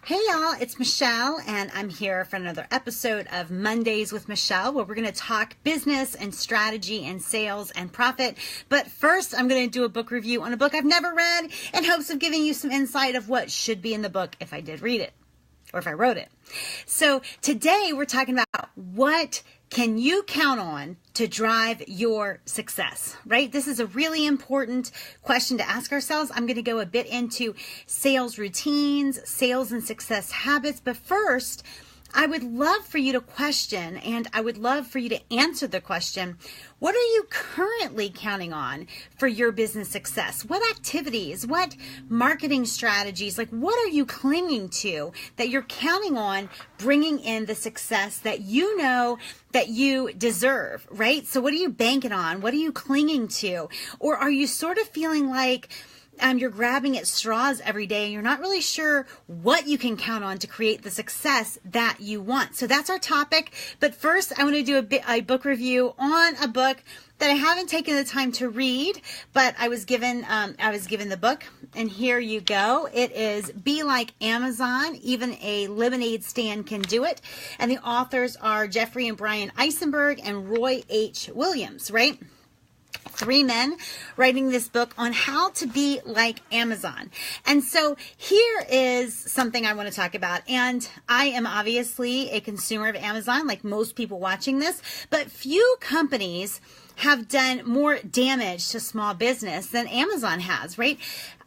Hey y'all, it's Michelle, and I'm here for another episode of Mondays with Michelle, where we're going to talk business and strategy and sales and profit. But first, I'm going to do a book review on a book I've never read in hopes of giving you some insight of what should be in the book if I did read it or if I wrote it. So today we're talking about what can you count on to drive your success, right? This is a really important question to ask ourselves. I'm going to go a bit into sales routines, sales and success habits, but first, I would love for you to question, and I would love for you to answer the question, what are you currently counting on for your business success? What activities, what marketing strategies, what are you clinging to that you're counting on bringing in the success that you know that you deserve, right? So what are you banking on? What are you clinging to? Or are you sort of feeling like you're grabbing at straws every day and you're not really sure what you can count on to create the success that you want? So that's our topic. But first, I want to do a book review on a book that I haven't taken the time to read, but I was given the book, and here you go. It is Be Like Amazon, Even a Lemonade Stand Can Do It. And the authors are Jeffrey and Brian Eisenberg and Roy H. Williams, right? Three men writing this book on how to be like Amazon. And so here is something I want to talk about. And I am obviously a consumer of Amazon, like most people watching this, but few companies have done more damage to small business than Amazon has, right?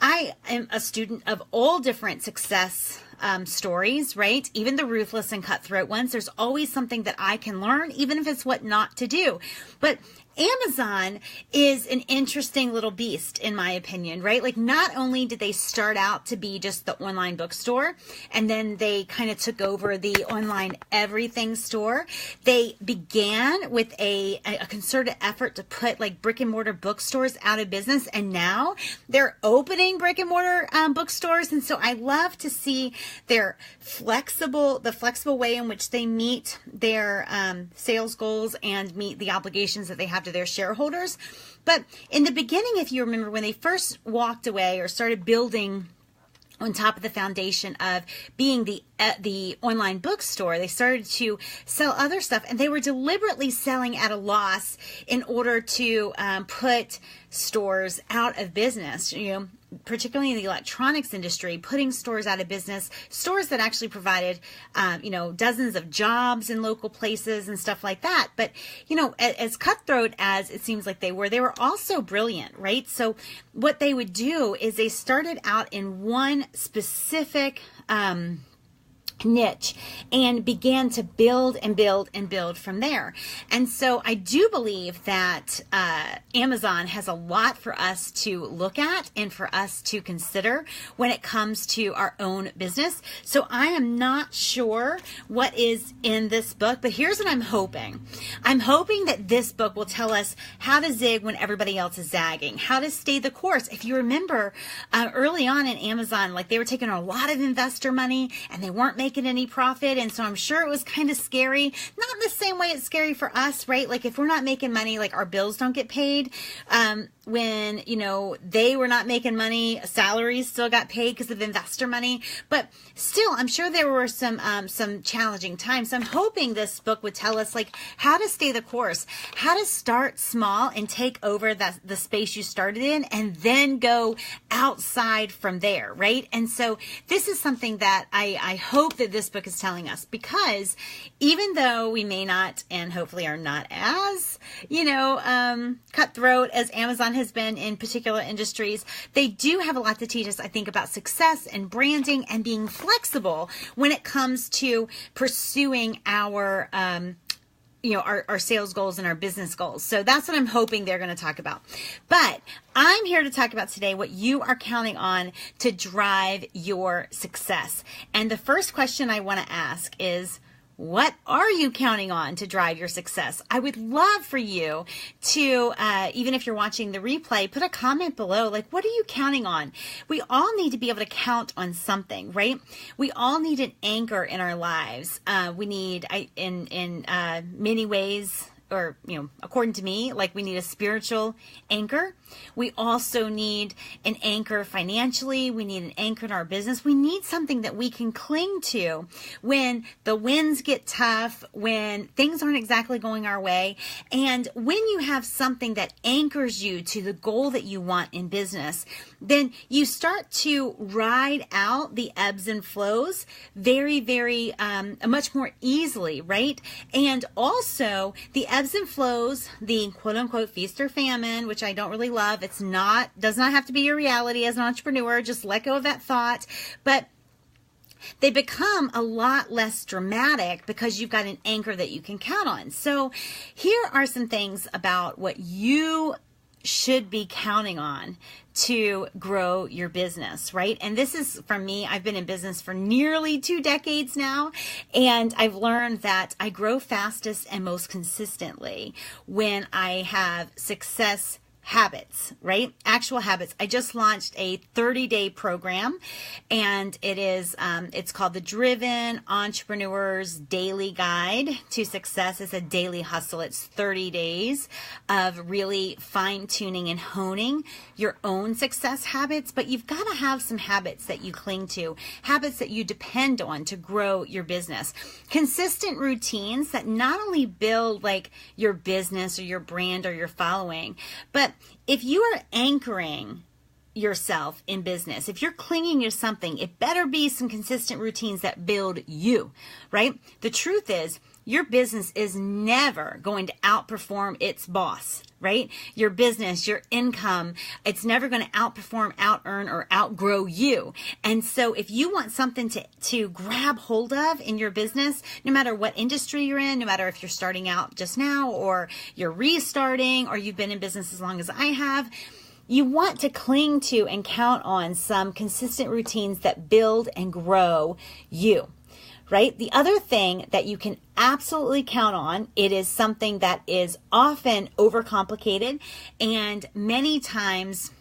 I am a student of all different success stories, right? Even the ruthless and cutthroat ones. There's always something that I can learn, even if it's what not to do. But Amazon is an interesting little beast, in my opinion, right? Not only did they start out to be just the online bookstore, and then they kind of took over the online everything store. They began with a concerted effort to put brick and mortar bookstores out of business, and now they're opening brick and mortar bookstores. And so I love to see the flexible way in which they meet their sales goals and meet the obligations that they have to their shareholders. But in the beginning, if you remember, when they first walked away or started building on top of the foundation of being the online bookstore, they started to sell other stuff, and they were deliberately selling at a loss in order to put stores out of business, particularly in the electronics industry, putting stores out of business, stores that actually provided, dozens of jobs in local places and stuff like that. But, as cutthroat as it seems like they were also brilliant, right? So what they would do is they started out in one specific niche and began to build and build and build from there. And so I do believe that Amazon has a lot for us to look at and for us to consider when it comes to our own business. So I am not sure what is in this book, but here's what I'm hoping. I'm hoping that this book will tell us how to zig when everybody else is zagging, how to stay the course. If you remember early on in Amazon, they were taking a lot of investor money and they weren't making any profit. And so I'm sure it was kind of scary, not in the same way it's scary for us, right? If we're not making money, our bills don't get paid. When, they were not making money, salaries still got paid because of investor money. But still, I'm sure there were some challenging times. So I'm hoping this book would tell us how to stay the course, how to start small and take over the space you started in and then go outside from there, right? And so this is something that I hope that this book is telling us, because even though we may not, and hopefully are not as, cutthroat as Amazon has been in particular industries, they do have a lot to teach us, I think, about success and branding and being flexible when it comes to pursuing our sales goals and our business goals. So that's what I'm hoping they're going to talk about. But I'm here to talk about today what you are counting on to drive your success. And the first question I want to ask is, what are you counting on to drive your success? I would love for you to, even if you're watching the replay, put a comment below. What are you counting on? We all need to be able to count on something, right? We all need an anchor in our lives. We need, in many ways, or, according to me, like we need a spiritual anchor. We also need an anchor financially. We need an anchor in our business. We need something that we can cling to when the winds get tough, when things aren't exactly going our way. And when you have something that anchors you to the goal that you want in business, then you start to ride out the ebbs and flows very, very much more easily, right? And also the ebbs and flows, the quote unquote feast or famine, which I don't really love. Does not have to be your reality as an entrepreneur. Just let go of that thought. But they become a lot less dramatic because you've got an anchor that you can count on. So here are some things about what you should be counting on to grow your business, right? And this is from me. I've been in business for nearly 2 decades now, and I've learned that I grow fastest and most consistently when I have success habits, right? Actual habits. I just launched a 30-day program, and it's called the Driven Entrepreneur's Daily Guide to Success. It's a daily hustle. It's 30 days of really fine-tuning and honing your own success habits, but you've got to have some habits that you cling to, habits that you depend on to grow your business. Consistent routines that not only build like your business or your brand or your following, but if you are anchoring yourself in business, if you're clinging to something, it better be some consistent routines that build you, right? The truth is, your business is never going to outperform its boss, right? Your business, your income, it's never going to outperform, out-earn, or outgrow you. And so if you want something to grab hold of in your business, no matter what industry you're in, no matter if you're starting out just now or you're restarting or you've been in business as long as I have, you want to cling to and count on some consistent routines that build and grow you. Right? The other thing that you can absolutely count on, it is something that is often overcomplicated and many times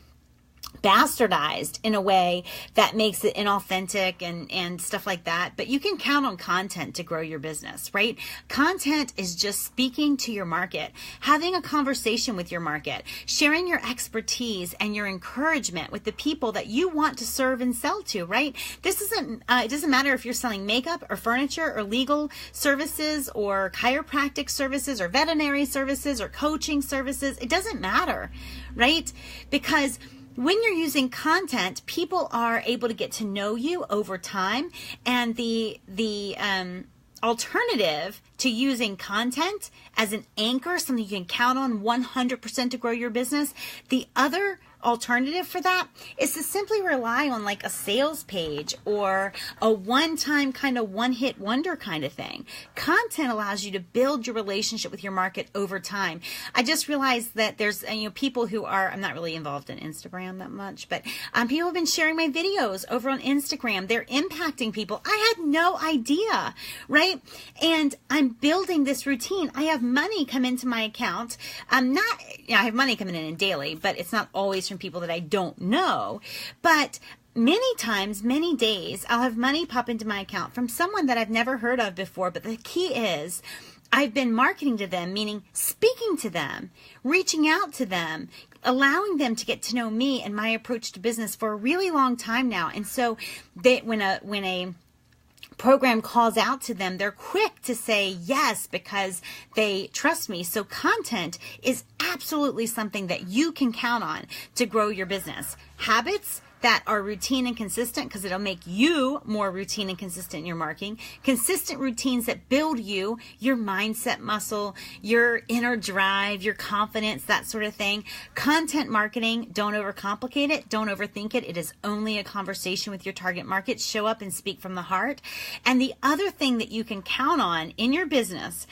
bastardized in a way that makes it inauthentic and stuff like that. But you can count on content to grow your business, right? Content is just speaking to your market, having a conversation with your market, sharing your expertise and your encouragement with the people that you want to serve and sell to, right? It doesn't matter if you're selling makeup or furniture or legal services or chiropractic services or veterinary services or coaching services. It doesn't matter, right? Because when you're using content, people are able to get to know you over time, and the alternative to using content as an anchor, something you can count on 100% to grow your business, the other alternative for that is to simply rely on like a sales page or a one-time kind of one-hit wonder kind of thing. Content allows you to build your relationship with your market over time. I just realized that there's people who are, I'm not really involved in Instagram that much, but people have been sharing my videos over on Instagram. They're impacting people. I had no idea, right? And I'm building this routine. I have money come into my account. I have money coming in daily, but it's not always from people that I don't know. But many times, many days, I'll have money pop into my account from someone that I've never heard of before. But the key is I've been marketing to them, meaning speaking to them, reaching out to them, allowing them to get to know me and my approach to business for a really long time now. And so when a program calls out to them, they're quick to say yes because they trust me. So content is absolutely something that you can count on to grow your business. Habits that are routine and consistent, because it'll make you more routine and consistent in your marketing. Consistent routines that build you, your mindset muscle, your inner drive, your confidence, that sort of thing. Content marketing, don't overcomplicate it. Don't overthink it. It is only a conversation with your target market. Show up and speak from the heart. And the other thing that you can count on in your business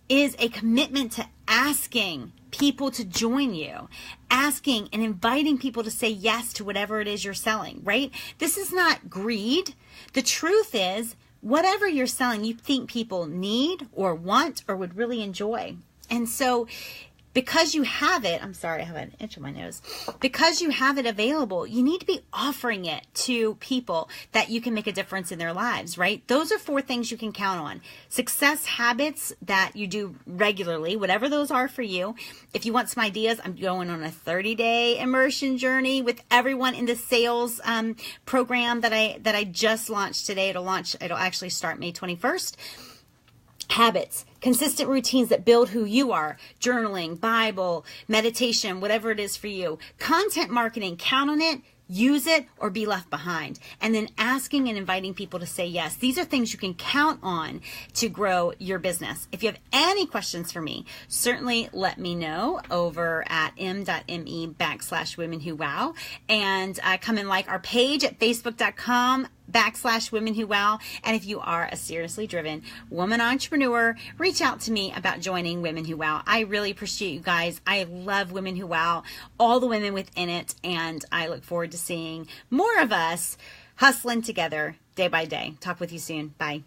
is a commitment to asking people to join you, asking and inviting people to say yes to whatever it is you're selling, right? This is not greed. The truth is, whatever you're selling, you think people need or want or would really enjoy. And so because you have it, I'm sorry, I have an itch on my nose. Because you have it available, you need to be offering it to people that you can make a difference in their lives, right? Those are 4 things you can count on. Success habits that you do regularly, whatever those are for you. If you want some ideas, I'm going on a 30-day immersion journey with everyone in the sales program that I just launched today. It'll actually start May 21st. Habits, consistent routines that build who you are, journaling, Bible, meditation, whatever it is for you. Content marketing, count on it, use it, or be left behind. And then asking and inviting people to say yes. These are things you can count on to grow your business. If you have any questions for me, certainly let me know over at m.me/women who wow. And come and like our page at facebook.com/women who wow. And if you are a seriously driven woman entrepreneur, reach out to me about joining Women Who Wow. I really appreciate you guys. I love Women Who Wow, all the women within it, and I look forward to seeing more of us hustling together day by day. Talk with you soon. Bye.